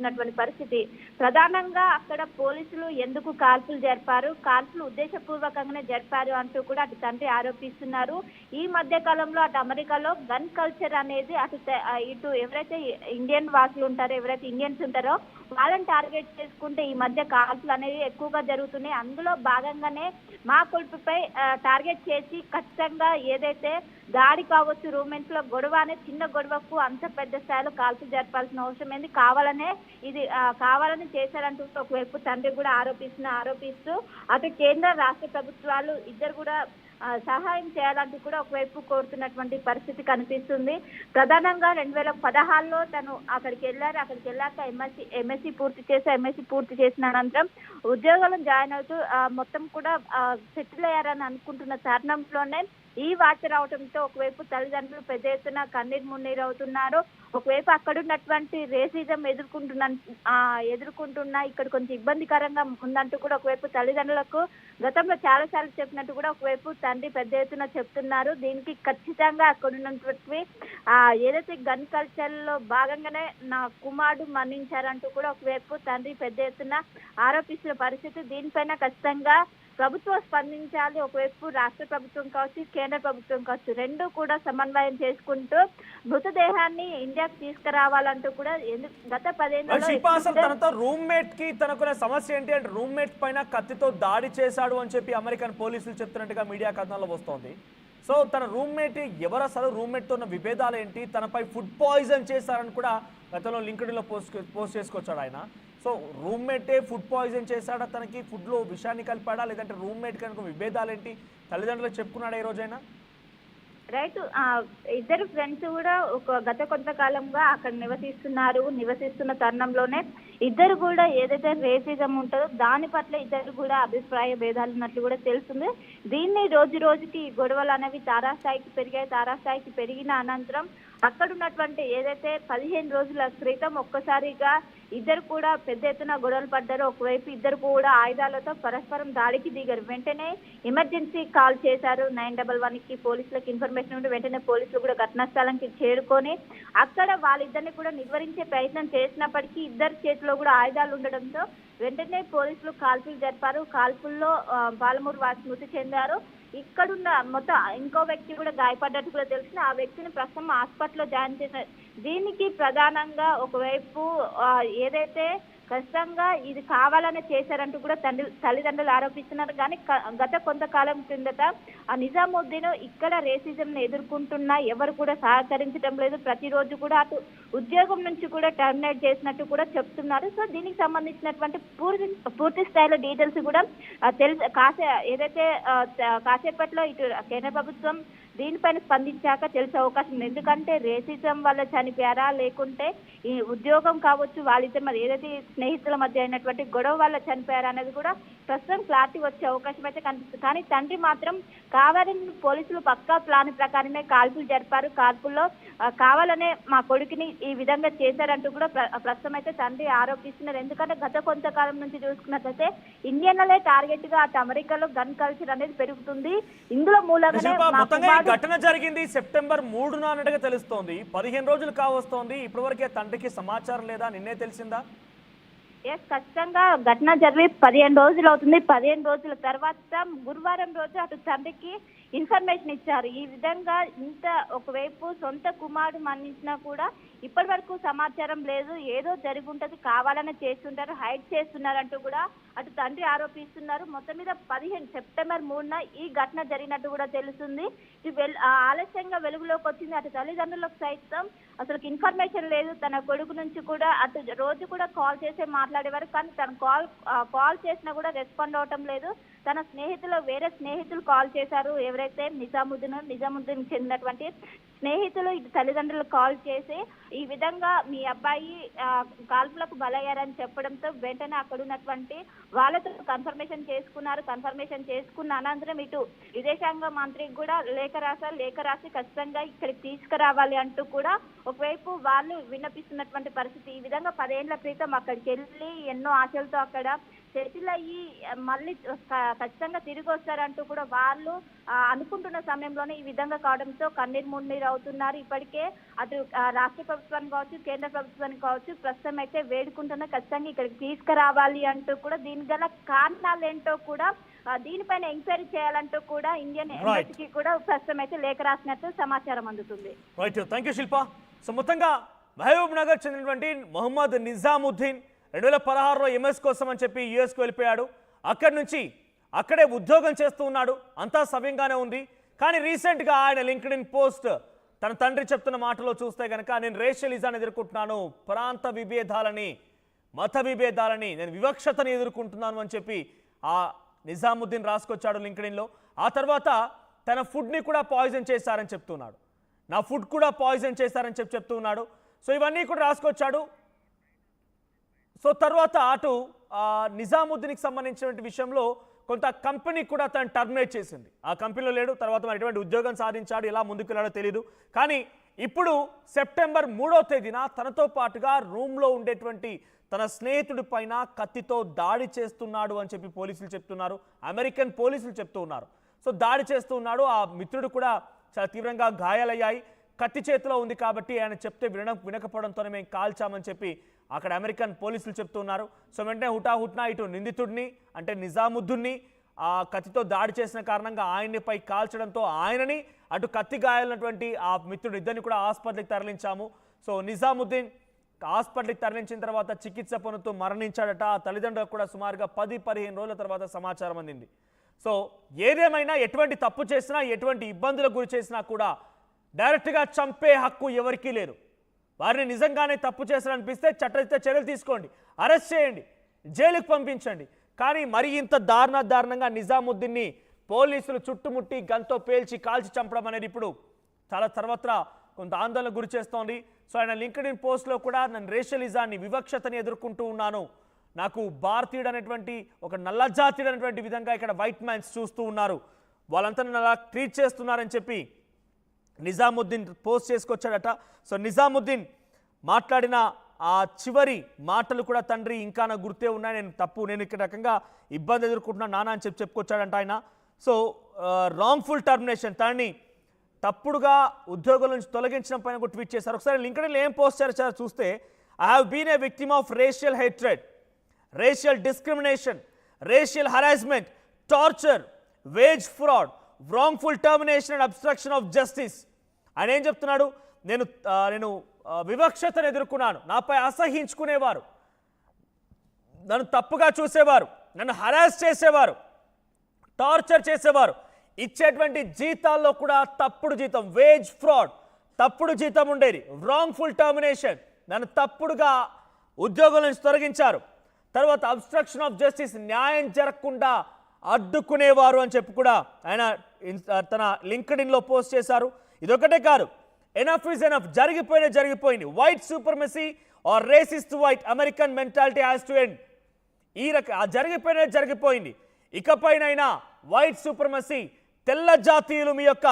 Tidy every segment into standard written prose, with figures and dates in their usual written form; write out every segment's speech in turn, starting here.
అంటున్నటువంటి పరిస్థితి. ప్రధానంగా అక్కడ పోలీసులు ఎందుకు కాల్పులు జరిపారు, కాల్పులు ఉద్దేశపూర్వకంగానే జరిపారు అంటూ కూడా అటు తండ్రి ఆరోపిస్తున్నారు. ఈ మధ్య కాలంలో అటు అమెరికాలో గన్ కల్చర్ అనేది ఇటు ఎవరైతే ఇండియన్ వాసులు ఉంటారో, ఎవరైతే ఇండియన్స్ ఉంటారో వాళ్ళని టార్గెట్ చేసుకుంటే ఈ మధ్య కాల్పులు అనేవి ఎక్కువగా జరుగుతున్నాయి. అందులో భాగంగానే మా కొడుకుపై టార్గెట్ చేసి ఖచ్చితంగా ఏదైతే దాడి కావచ్చు, రూమ్మెంట్స్ లో గొడవ అనే చిన్న గొడవకు అంత పెద్ద స్థాయిలో కాల్పులు జరపాల్సిన అవసరం ఏంది, కావాలని చేశారంటూ ఒకవైపు తండ్రి కూడా ఆరోపిస్తూ అటు కేంద్ర రాష్ట్ర ప్రభుత్వాలు ఇద్దరు కూడా సహాయం చేయాలంటూ కూడా ఒకవైపు కోరుతున్నటువంటి పరిస్థితి కనిపిస్తుంది. ప్రధానంగా 2016లో తను అక్కడికి వెళ్ళాక ఎంఎస్సి పూర్తి చేసిన అనంతరం ఉద్యోగాలను జాయిన్ అవుతూ మొత్తం కూడా సెటిల్ అయ్యారని అనుకుంటున్న తరుణంలోనే ఈ వార్త రావడంతో ఒకవైపు తల్లిదండ్రులు పెద్ద ఎత్తున కన్నీరు మున్నీరు అవుతున్నారు. ఒకవైపు అక్కడ ఉన్నటువంటి రేసిజం ఎదుర్కొంటున్నా ఇక్కడ కొంచెం ఇబ్బందికరంగా ఉందంటూ కూడా ఒకవైపు తల్లిదండ్రులకు గతంలో చాలా సార్లు చెప్పినట్టు కూడా ఒకవైపు తండ్రి పెద్ద ఎత్తున చెప్తున్నారు. దీనికి ఖచ్చితంగా అక్కడ ఉన్నటువంటి ఏదైతే గన్ కల్చర్ లో భాగంగానే నా కుమారుడు మరణించారంటూ కూడా ఒకవైపు తండ్రి పెద్ద ఎత్తున ఆరోపిస్తున్న పరిస్థితి. దీనిపైన ఖచ్చితంగా ప్రభుత్వం స్పందించాలి. ఒకవైపు రాష్ట్ర ప్రభుత్వం కావచ్చు, కేంద్ర ప్రభుత్వం కావచ్చు, రెండు కూడా సమన్వయం చేసుకుంటూ మృతదేహాన్ని ఇండియాకి తీసుకురావాలంటూ కూడా గత 10 ఏళ్లలో రూమ్మేట్ కి తనకున్న సమస్య ఏంటి అంటే రూమ్మేట్ పైన కత్తితో దాడి చేశాడు అని చెప్పి అమెరికన్ పోలీసులు చెప్తున్నట్టుగా మీడియా కథనాల్లో వస్తోంది. సో తన రూమ్మేట్ ఎవరు, అసలు రూమ్మేట్ తో ఉన్న విభేదాలు ఏంటి, తనపై ఫుడ్ పాయిజన్ చేశారని కూడా గతంలో లింక్డ్ఇన్ లో పోస్ట్ చేసుకొచ్చాడు ఆయన. సో రూమ్మేటే ఫుడ్ పాయిజన్ చేశాడా, తనకి ఫుడ్లో విషయాన్ని కలిపాడా, లేదంటే రూమ్మేట్ కనుక విభేదాలు ఏంటి తల్లిదండ్రులు చెప్పుకున్నాడా ఈ రోజైనా? రైట్, ఇద్దరు ఫ్రెండ్స్ కూడా గత కొంతకాలంగా అక్కడ నివసిస్తున్న తరుణంలోనే ఇద్దరు కూడా ఏదైతే రేసిజం ఉంటుందో దాని పట్ల ఇద్దరు కూడా అభిప్రాయ భేదాలు ఉన్నట్లు కూడా తెలుస్తుంది. దీన్ని రోజుకి గొడవలు అనేవి తారాస్థాయికి పెరిగిన అనంతరం అక్కడ ఉన్నటువంటి ఏదైతే 15 రోజుల క్రితం ఒక్కసారిగా ఇద్దరు కూడా పెద్ద ఎత్తున గొడవలు పడ్డారు. ఒకవైపు ఇద్దరు కూడా ఆయుధాలతో పరస్పరం దాడికి దిగారు. వెంటనే ఎమర్జెన్సీ కాల్ చేశారు 911కి. పోలీసులకు ఇన్ఫర్మేషన్ ఉంటే వెంటనే పోలీసులు కూడా ఘటనా స్థలానికి చేరుకొని అక్కడ వాళ్ళిద్దరిని కూడా నిర్వహించే ప్రయత్నం చేసినప్పటికీ ఇద్దరు చేతిలో కూడా ఆయుధాలు ఉండడంతో వెంటనే పోలీసులు కాల్పులు జరిపారు. కాల్పుల్లో బాలమూరు వాసి మృతి చెందారు. ఇక్కడున్న మొత్తం ఇంకో వ్యక్తి కూడా గాయపడ్డట్టు కూడా తెలిసిన ఆ వ్యక్తిని ప్రస్తుతం హాస్పిటల్లో జాయిన్ చేశారు. దీనికి ప్రధానంగా ఒకవైపు ఏదైతే ఖచ్చితంగా ఇది కావాలనే చేశారంటూ కూడా తల్లిదండ్రులు ఆరోపిస్తున్నారు. కానీ గత కొంతకాలం క్రిందట ఆ నిజాముద్దీన్ ఇక్కడ రేసిజం ని ఎదుర్కొంటున్నా ఎవరు కూడా సహకరించడం లేదు. ప్రతిరోజు కూడా అటు ఉద్యోగం నుంచి కూడా టర్మినేట్ చేసినట్టు కూడా చెప్తున్నారు. సో దీనికి సంబంధించినటువంటి పూర్తి స్థాయిలో డీటెయిల్స్ కూడా ఏదైతే కాసేపట్లో ఇటు కేంద్ర ప్రభుత్వం దీనిపైన స్పందించాక తెలిసే అవకాశం ఉంది. ఎందుకంటే రేసిజం వల్ల చనిపోయారా, లేకుంటే ఈ ఉద్యోగం కావచ్చు వాళ్ళిద్దరి మధ్య ఏదైతే స్నేహితుల మధ్య అయినటువంటి గొడవ వల్ల చనిపోయారా అనేది కూడా ప్రస్తుతం క్లారిటీ వచ్చే అవకాశం అయితే కనిపిస్తుంది. కానీ తండ్రి మాత్రం కావాలని పోలీసులు పక్కా ప్లాన్ ప్రకారమే కాల్పులు జరిపారు. కాల్పుల్లో కావాలనే మా కొడుకుని ఈ విధంగా చేశారంటూ కూడా ప్రస్తుతం అయితే తండ్రి ఆరోపిస్తున్నారు. ఎందుకంటే గత కొంతకాలం నుంచి చూసుకున్నట్లయితే ఇండియన్లే టార్గెట్ గా అటు అమెరికాలో గన్ కల్చర్ అనేది పెరుగుతుంది. ఇందులో మూలంగానే ఘటన జరిగింది సెప్టెంబర్ 3న అన్నట్టుగా తెలుస్తోంది. 15 రోజులు కావస్తోంది. ఇప్పటివరకే తండ్రికి సమాచారం లేదా, నిన్నే తెలిసిందా? ఖచ్చితంగా ఘటన జరిగి 15 రోజులు అవుతుంది. 15 రోజుల తర్వాత గురువారం రోజు అటు తండ్రికి ఇన్ఫర్మేషన్ ఇచ్చారు. ఈ విధంగా ఇంత ఒకవైపు సొంత కుమారుడు మరణించినా కూడా ఇప్పటి వరకు సమాచారం లేదు, ఏదో జరిగి ఉంటది, కావాలనే చేస్తుంటారు, హైడ్ చేస్తున్నారంటూ కూడా అటు తండ్రి ఆరోపిస్తున్నారు. మొత్తం మీద సెప్టెంబర్ 3న ఈ ఘటన జరిగినట్టు కూడా తెలుస్తుంది. ఆలస్యంగా వెలుగులోకి వచ్చింది. అటు తల్లిదండ్రులకు సైతం అసలు ఇన్ఫర్మేషన్ లేదు. తన కొడుకు నుంచి కూడా అటు రోజు కూడా కాల్ చేసే మాట్లాడేవారు. కానీ తన కాల్ చేసినా కూడా రెస్పాండ్ అవటం లేదు. తన వేరే స్నేహితులు కాల్ చేశారు. ఎవరైతే నిజాముద్దీన్ చెందినటువంటి స్నేహితులు ఇటు తల్లిదండ్రులు కాల్ చేసి ఈ విధంగా మీ అబ్బాయి కాల్పులకు బలయ్యారని చెప్పడంతో వెంటనే అక్కడ ఉన్నటువంటి వాళ్ళతో కన్ఫర్మేషన్ చేసుకున్న అనంతరం ఇటు విదేశాంగ మంత్రికి కూడా లేఖ రాసి ఖచ్చితంగా ఇక్కడికి తీసుకురావాలి అంటూ కూడా ఒకవైపు వాళ్ళు విన్నపిస్తున్నటువంటి పరిస్థితి. ఈ విధంగా 10 ఏళ్ల క్రితం అక్కడికి వెళ్ళి ఎన్నో ఆశలతో అక్కడ సెటిల్ అయ్యి మళ్ళీ ఖచ్చితంగా తిరిగి వస్తారంటూ కూడా వాళ్ళు అనుకుంటున్న సమయంలోనే ఈ విధంగా కావడంతో కన్నీరు మున్నీరు అవుతున్నారు. ఇప్పటికే అటు రాష్ట్ర ప్రభుత్వానికి కావచ్చు, కేంద్ర ప్రభుత్వానికి కావచ్చు ప్రస్తుతం అయితే వేడుకుంటున్నా ఖచ్చితంగా ఇక్కడికి తీసుకురావాలి అంటూ కూడా దీనికి గల కారణాలు ఏంటో కూడా దీనిపైన ఎంక్వైరీ చేయాలంటూ కూడా ఇండియన్ ఎంబసీకి కూడా ప్రస్తుతం అయితే లేఖ రాసినట్టు సమాచారం అందుతుంది. Right, thank you Shilpa. So మొత్తంగా మహబూబ్ నగర్ చెందినటువంటి మొహమ్మద్ నిజాముద్దీన్ 2016లో ఎంఎస్ కోసం అని చెప్పి యుఎస్కు వెళ్ళిపోయాడు. అక్కడి నుంచి అక్కడే ఉద్యోగం చేస్తూ ఉన్నాడు, అంతా సవ్యంగానే ఉంది. కానీ రీసెంట్గా ఆయన లింక్డ్ఇన్ పోస్ట్ తన తండ్రి చెప్తున్న మాటలో చూస్తే కనుక నేను రేషియలిజాన్ని ఎదుర్కొంటున్నాను, ప్రాంత విభేదాలని, మత విభేదాలని, నేను వివక్షతని ఎదుర్కొంటున్నాను అని చెప్పి ఆ నిజాముద్దీన్ రాసుకొచ్చాడు లింక్డ్ఇన్లో. ఆ తర్వాత తన ఫుడ్ని కూడా పాయిజన్ చేశారని చెప్తున్నాడు, నా ఫుడ్ కూడా పాయిజన్ చేశారని చెప్తూ ఉన్నాడు. సో ఇవన్నీ కూడా రాసుకొచ్చాడు. సో తర్వాత అటు నిజాముద్దీన్కి సంబంధించినటువంటి విషయంలో కొంత కంపెనీ కూడా తను టర్మినేట్ చేసింది. ఆ కంపెనీలో లేడు, తర్వాత మరి ఎటువంటి ఉద్యోగం సాధించాడు, ఎలా ముందుకు వెళ్ళాడో తెలియదు. కానీ ఇప్పుడు సెప్టెంబర్ 3వ తేదీన తనతో పాటుగా రూమ్లో ఉండేటువంటి తన స్నేహితుడి పైన కత్తితో దాడి చేస్తున్నాడు అని చెప్పి పోలీసులు చెప్తున్నారు, అమెరికన్ పోలీసులు చెప్తూ ఉన్నారు. సో దాడి చేస్తూ ఉన్నాడు, ఆ మిత్రుడు కూడా చాలా తీవ్రంగా గాయాలయ్యాయి. కత్తి చేతిలో ఉంది కాబట్టి ఆయన చెప్తే వినకపోవడంతోనే మేము కాల్చామని చెప్పి అక్కడ అమెరికన్ పోలీసులు చెప్తున్నారు. సో వెంటనే హుటాహుట్నా ఇటు నిందితుడిని అంటే నిజాముద్దీన్ని ఆ కత్తితో దాడి చేసిన కారణంగా ఆయన్నిపై కాల్చడంతో ఆయనని అటు కత్తి గాయాలన్నటువంటి ఆ మిత్రుడు ఇద్దరిని కూడా హాస్పిటల్కి తరలించాము. సో నిజాముద్దీన్ హాస్పిటల్కి తరలించిన తర్వాత చికిత్స పొందుతూ మరణించాడట. ఆ తల్లిదండ్రులకు కూడా సుమారుగా 10-15 రోజుల తర్వాత సమాచారం అందింది. సో ఏదేమైనా ఎటువంటి తప్పు చేసినా, ఎటువంటి ఇబ్బందులకు గురి చేసినా కూడా డైరెక్ట్గా చంపే హక్కు ఎవరికీ లేదు. వారిని నిజంగానే తప్పు చేశారనిపిస్తే చట్టరీత్యా చర్యలు తీసుకోండి, అరెస్ట్ చేయండి, జైలుకు పంపించండి. కానీ మరి ఇంత దారుణంగా నిజాముద్దీన్ని పోలీసులు చుట్టుముట్టి గన్తో పేల్చి కాల్చి చంపడం అనేది ఇప్పుడు చాలా సర్వత్రా కొంత ఆందోళన గురి చేస్తోంది. సో ఆయన లింక్డ్ఇన్ పోస్ట్లో కూడా నేను రేషియలిజాన్ని, వివక్షతని ఎదుర్కొంటూ ఉన్నాను, నాకు భారతీయుడు అనేటువంటి ఒక నల్లజాతీయుడు అనేటువంటి విధంగా ఇక్కడ వైట్ మ్యాన్స్ చూస్తూ ఉన్నారు, వాళ్ళంతా నన్ను అలా ట్రీట్ చేస్తున్నారని చెప్పి నిజాముద్దీన్ పోస్ట్ చేసుకొచ్చాడట. సో నిజాముద్దీన్ మాట్లాడిన ఆ చివరి మాటలు కూడా తండ్రి ఇంకా నాకు గుర్తే ఉన్నాయి, నేను ఇక్కడ రకంగా ఇబ్బంది ఎదుర్కొంటున్నాను నాన్న అని చెప్పుకొచ్చాడంట ఆయన. సో రాంగ్ఫుల్ టర్మినేషన్, తనని తప్పుడుగా ఉద్యోగుల నుంచి తొలగించడం పైన ఒక ట్వీట్ చేశారు. ఒకసారి లింక్డ్ఇన్లో ఏం పోస్ట్ చేశారో చూస్తే, I have been a victim of racial hatred, racial discrimination, racial harassment, torture, wage fraud, wrongful termination and obstruction of justice. ఆయన ఏం చెప్తున్నాడు, నేను వివక్షతను ఎదుర్కొన్నాను, నాపై అసహించుకునేవారు, నన్ను తప్పుగా చూసేవారు, నన్ను హరాస్ చేసేవారు, టార్చర్ చేసేవారు, ఇచ్చేటువంటి జీతాల్లో కూడా తప్పుడు జీతం, వేజ్ ఫ్రాడ్, తప్పుడు జీతం ఉండేది, రాంగ్ఫుల్ టర్మినేషన్, నన్ను తప్పుడుగా ఉద్యోగుల నుంచి తొలగించారు, తర్వాత అబ్స్ట్రక్షన్ ఆఫ్ జస్టిస్, న్యాయం జరగకుండా అడ్డుకునేవారు అని చెప్పి కూడా ఆయన తన లింక్డ్ఇన్లో పోస్ట్ చేశారు. ఇదొకటే కాదు, ఎనఫ్ ఈజ్ ఎనఫ్, జరిగిపోయింది, white supremacy or racist white American mentality has to end. ఈ జరిగిపోయింది, ఇకపైనైనా వైట్ సూపర్మసీ, తెల్ల జాతీయులు మీ యొక్క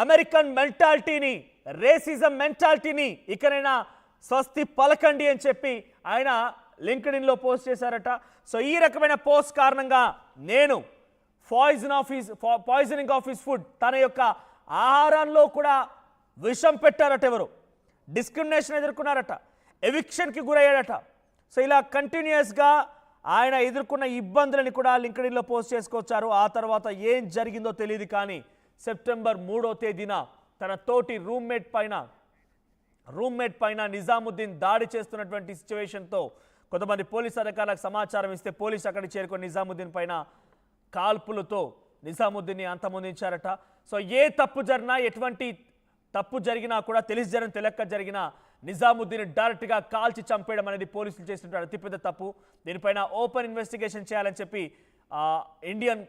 అమెరికన్ మెంటాలిటీని, రేసిజం మెంటాలిటీని ఇకనైనా స్వస్తి పలకండి అని చెప్పి ఆయన లింక్డ్ఇన్లో పోస్ట్ చేశారట. సో ఈ రకమైన పోస్ట్ కారణంగా నేను పాయిజనింగ్ ఆఫ్ హిస్ ఫుడ్, తన యొక్క ఆహారంలో కూడా విషం పెట్టారట, ఎవరు డిస్క్రిమినేషన్ ఎదుర్కొన్నారట, ఎవిక్షన్కి గురయ్యాడట. సో ఇలా కంటిన్యూస్గా ఆయన ఎదుర్కొన్న ఇబ్బందులని కూడా లింక్డ్ఇన్లో పోస్ట్ చేసుకొచ్చారు. ఆ తర్వాత ఏం జరిగిందో తెలియదు, కానీ సెప్టెంబర్ 3వ తేదీన తన తోటి రూమ్మేట్ పైన నిజాముద్దీన్ దాడి చేస్తున్నటువంటి సిచ్యువేషన్తో కొంతమంది పోలీసు అధికారులకు సమాచారం ఇస్తే పోలీసు అక్కడికి చేరుకొని నిజాముద్దీన్ పైన కాల్పులతో నిజాముద్దీన్ని అంతమొందించారట. సో ఏ తప్పు జరిగినా, ఎటువంటి తప్పు జరిగినా కూడా తెలియక జరిగిన నిజాముద్దీన్ డైరెక్ట్గా కాల్చి చంపేయడం అనేది పోలీసులు చేస్తున్న అతిపెద్ద తప్పు. దీనిపైన ఓపెన్ ఇన్వెస్టిగేషన్ చేయాలని చెప్పి ఇండియన్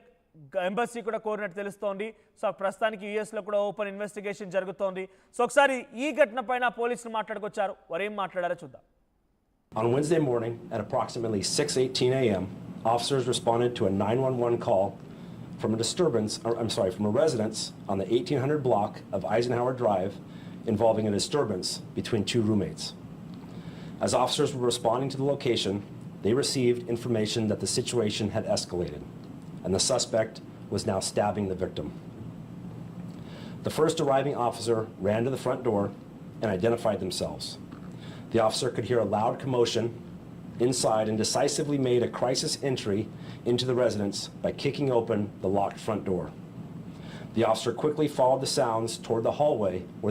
ఎంబసీ కూడా కోరినట్టు తెలుస్తోంది. సో ప్రస్తుతానికి యుఎస్లో కూడా ఓపెన్ ఇన్వెస్టిగేషన్ జరుగుతోంది. సో ఒకసారి ఈ ఘటన పైన పోలీసులు మాట్లాడుకొచ్చారు, వారు ఏం మాట్లాడారో చూద్దాం. On Wednesday morning at approximately 6:18 a.m., officers responded to a 911 call from a residence on the 1800 block of Eisenhower Drive involving a disturbance between two roommates. As officers were responding to the location, they received information that the situation had escalated, and the suspect was now stabbing the victim. The first arriving officer ran to the front door and identified themselves. The officer could hear a loud commotion inside and decisively made a crisis entry into the residence by kicking open the locked front door. The officer quickly followed the sounds toward the hallway where the